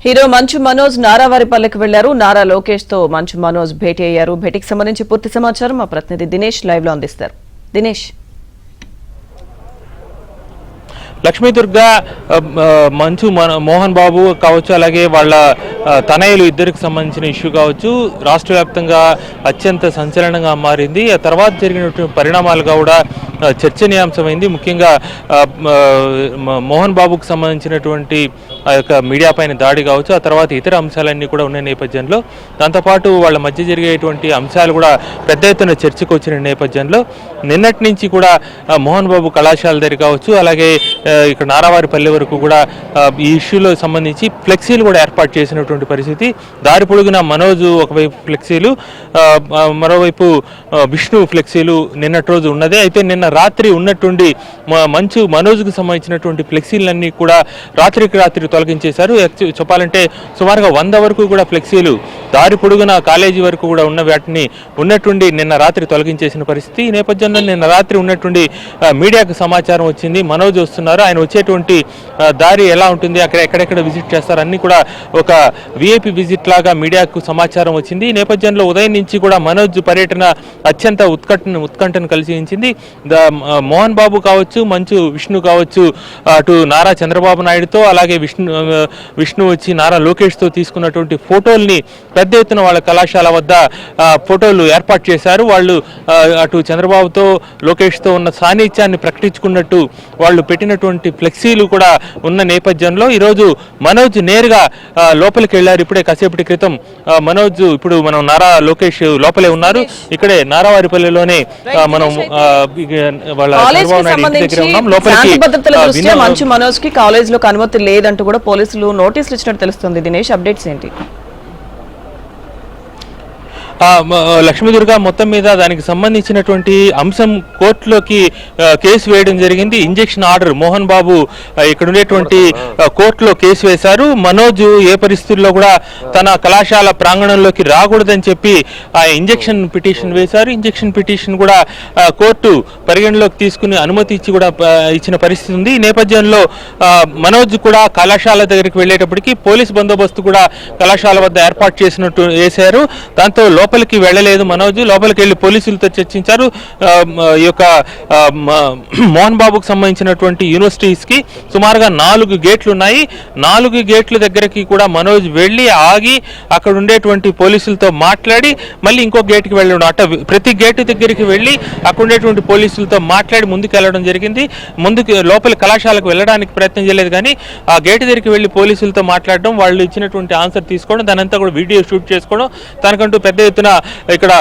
Hero Manchu Manoj నారావారిపల్లెకి వెళ్లారు. నారా లోకేష్ తో మంచు మనోజ్ భేటీ అయ్యారు. భేటీకి సంబంధించి పూర్తి సమాచారం మా ప్రతినిధి దినేష్ లైవ్ లో అందిస్తారు. దినేష్. లక్ష్మీదుర్గ మంచు మోహన్ బాబు కావచ్చు, అలాగే వాళ్ళ తనయులు ఇద్దరికి సంబంధించిన ఇష్యూ కావచ్చు, రాష్ట్ర వ్యాప్తంగా అత్యంత సంచలనంగా మారింది. ఆ తర్వాత జరిగినటువంటి పరిణామాలుగా కూడా చర్చనీయాంశమైంది. ముఖ్యంగా మోహన్ బాబుకు సంబంధించినటువంటి ఆ యొక్క మీడియా పైన దాడి కావచ్చు, ఆ తర్వాత ఇతర అంశాలన్నీ కూడా ఉన్న నేపథ్యంలో, దాంతోపాటు వాళ్ళ మధ్య జరిగేటువంటి అంశాలు కూడా పెద్ద ఎత్తున చర్చకు వచ్చిన నేపథ్యంలో నిన్నటి నుంచి కూడా మోహన్ బాబు కళాశాల దగ్గర కావచ్చు, అలాగే ఇక్కడ నారావారిపల్లి వరకు కూడా ఈ ఇష్యూలో సంబంధించి ఫ్లెక్సీలు కూడా ఏర్పాటు చేసినటువంటి పరిస్థితి. దారి పొడుగున మనోజ్ ఒకవైపు ఫ్లెక్సీలు, మరోవైపు విష్ణు ఫ్లెక్సీలు నిన్నటి రోజు ఉన్నదే. అయితే నిన్న రాత్రి ఉన్నటువంటి మంచు మనోజ్కు సంబంధించినటువంటి ఫ్లెక్సీలన్నీ కూడా రాత్రికి రాత్రి తొలగించేశారు. చెప్పాలంటే సుమారుగా 100 వరకు కూడా ఫ్లెక్సీలు దారి పొడుగున కాలేజీ వరకు కూడా ఉన్న వాటిని ఉన్నట్టుండి నిన్న రాత్రి తొలగించేసిన పరిస్థితి. ఈ నేపథ్యంలో నిన్న రాత్రి ఉన్నటువంటి మీడియాకు సమాచారం వచ్చింది, మనోజ్ వస్తున్నారు, ఆయన వచ్చేటువంటి దారి ఎలా ఉంటుంది, అక్కడ ఎక్కడెక్కడ విజిట్ చేస్తారు అన్నీ కూడా ఒక విఐపి విజిట్ లాగా మీడియాకు సమాచారం వచ్చింది. ఈ నేపథ్యంలో ఉదయం నుంచి కూడా మనోజ్ పర్యటన అత్యంత ఉత్కంఠను కలిగించింది. మోహన్ బాబు కావచ్చు, మంచు విష్ణు కావచ్చు, అటు నారా చంద్రబాబు నాయుడుతో అలాగే విష్ణు వచ్చి నారా లోకేష్తో తీసుకున్నటువంటి ఫోటోల్ని పెద్ద ఎత్తున వాళ్ళ కళాశాల వద్ద ఫోటోలు ఏర్పాటు చేశారు. వాళ్ళు అటు చంద్రబాబుతో లోకేష్తో ఉన్న సాన్నిధ్యాన్ని ప్రకటించుకున్నట్టు వాళ్ళు పెట్టినటువంటి ఫ్లెక్సీలు కూడా ఉన్న నేపథ్యంలో ఈరోజు మనోజ్ నేరుగా లోపలికి వెళ్ళారు. ఇప్పుడే కాసేపటి క్రితం మనోజ్, ఇప్పుడు మనం నారా లోకేష్ లోపలే ఉన్నారు. ఇక్కడే నారావారిపల్లిలోనే మనం వాళ్ళ మంచు మనోజ్ కి కాలేజ్ లో అనుమతి లేదంటూ కూడా పోలీసులు నోటీసులు ఇచ్చినట్టు తెలుస్తుంది. దినేష్, అప్డేట్స్ ఏంటి? లక్ష్మీదుర్గ మొత్తం మీద దానికి సంబంధించినటువంటి అంశం కోర్టులోకి కేసు వేయడం జరిగింది. ఇంజెక్షన్ ఆర్డర్ మోహన్ బాబు ఇక్కడ ఉండేటువంటి కోర్టులో కేసు వేశారు. మనోజ్ ఏ పరిస్థితుల్లో కూడా తన కళాశాల ప్రాంగణంలోకి రాకూడదని చెప్పి ఆ ఇంజెక్షన్ పిటిషన్ వేశారు. ఇంజెక్షన్ పిటిషన్ కూడా కోర్టు పరిగణలోకి తీసుకుని అనుమతి ఇచ్చి కూడా ఇచ్చిన పరిస్థితి ఉంది. ఈ నేపథ్యంలో మనోజ్ కూడా కళాశాల దగ్గరికి వెళ్ళేటప్పటికి పోలీస్ బందోబస్తు కూడా కళాశాల వద్ద ఏర్పాటు చేసినట్టు వేశారు. దాంతో లోపలికి వెళ్ళలేదు మనోజ్. లోపలికి వెళ్ళి పోలీసులతో చర్చించారు. ఈ యొక్క మోహన్ బాబుకు సంబంధించినటువంటి యూనివర్సిటీస్కి సుమారుగా 4 గేట్లు ఉన్నాయి. 4 గేట్ల దగ్గరికి కూడా మనోజ్ వెళ్ళి ఆగి అక్కడ ఉండేటువంటి పోలీసులతో మాట్లాడి మళ్ళీ ఇంకో గేట్కి వెళ్ళడం, అట్ట ప్రతి గేటు దగ్గరికి వెళ్ళి అక్కడ ఉండేటువంటి పోలీసులతో మాట్లాడి ముందుకు వెళ్ళడం జరిగింది. లోపలి కళాశాలకు వెళ్ళడానికి ప్రయత్నం చేయలేదు, కానీ ఆ గేటు దగ్గరికి వెళ్ళి పోలీసులతో మాట్లాడడం, వాళ్ళు ఇచ్చినటువంటి ఆన్సర్ తీసుకోవడం, దానంతా కూడా వీడియో షూట్ చేసుకోవడం, తనకంటూ పెద్ద ఎత్తున ఇక్కడ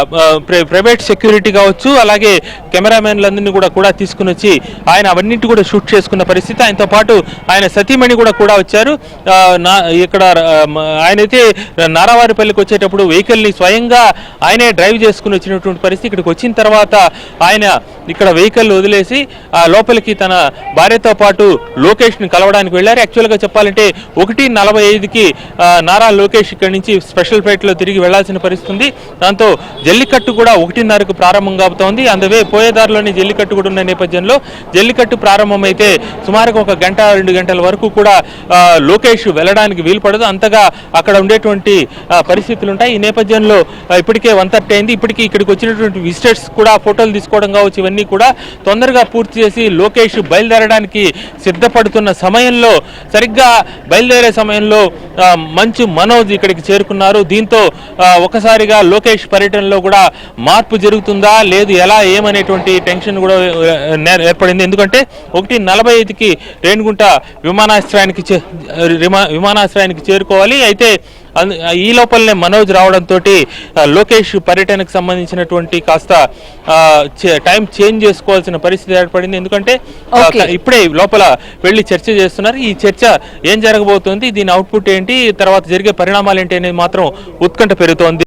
ప్రైవేట్ సెక్యూరిటీ కావచ్చు, అలాగే కెమెరామెన్లందరినీ కూడా తీసుకుని వచ్చి ఆయన అవన్నింటి కూడా షూట్ చేసుకున్న పరిస్థితి. ఆయనతో పాటు ఆయన సతీమణి కూడా వచ్చారు. ఇక్కడ ఆయనైతే నారావారిపల్లికి వచ్చేటప్పుడు వెహికల్ని స్వయంగా ఆయనే డ్రైవ్ చేసుకుని వచ్చినటువంటి పరిస్థితి. ఇక్కడికి వచ్చిన తర్వాత ఆయన ఇక్కడ వెహికల్ వదిలేసి లోపలికి తన భార్యతో పాటు లోకేష్ని కలవడానికి వెళ్ళారు. యాక్చువల్గా చెప్పాలంటే 1:45కి నారా లోకేష్ ఇక్కడి నుంచి స్పెషల్ ఫ్లైట్లో తిరిగి వెళ్లాల్సిన పరిస్థితి ఉంది. దాంతో జల్లికట్టు కూడా 1:30కు ప్రారంభం కాబోతోంది. అందువే పోయేదారిలోని జల్లికట్టు కూడా ఉన్న నేపథ్యంలో జల్లికట్టు ప్రారంభమైతే సుమారుగా 1-2 గంటల వరకు కూడా లోకేష్ వెళ్ళడానికి వీలు పడదు, అంతగా అక్కడ ఉండేటువంటి పరిస్థితులు ఉంటాయి. ఈ నేపథ్యంలో ఇప్పటికే 1:30 అయింది. ఇప్పటికీ ఇక్కడికి వచ్చినటువంటి విజిటర్స్ కూడా ఫోటోలు తీసుకోవడం కావచ్చు, ఇవన్నీ కూడా తొందరగా పూర్తి చేసి లోకేష్ బయలుదేరడానికి సిద్ధపడుతున్న సమయంలో, సరిగ్గా బయలుదేరే సమయంలో మంచు మనోజ్ ఇక్కడికి చేరుకున్నారు. దీంతో ఒకసారిగా లోకేష్ పర్యటనలో కూడా మార్పు జరుగుతుందా లేదు ఎలా ఏమనేటువంటి టెన్షన్ కూడా ఏర్పడింది. ఎందుకంటే 1:45కి రేణిగుంట విమానాశ్రయానికి చేరుకోవాలి. అయితే ఈ లోపలనే మనోజ్ రావడంతో లోకేష్ పర్యటనకు సంబంధించినటువంటి కాస్త టైం చేంజ్ చేసుకోవాల్సిన పరిస్థితి ఏర్పడింది. ఎందుకంటే ఇప్పుడే లోపల వెళ్లి చర్చ చేస్తున్నారు. ఈ చర్చ ఏం జరగబోతోంది, దీని అవుట్పుట్ ఏంటి, తర్వాత జరిగే పరిణామాలు ఏంటి అనేది మాత్రం ఉత్కంఠ పెరుగుతోంది.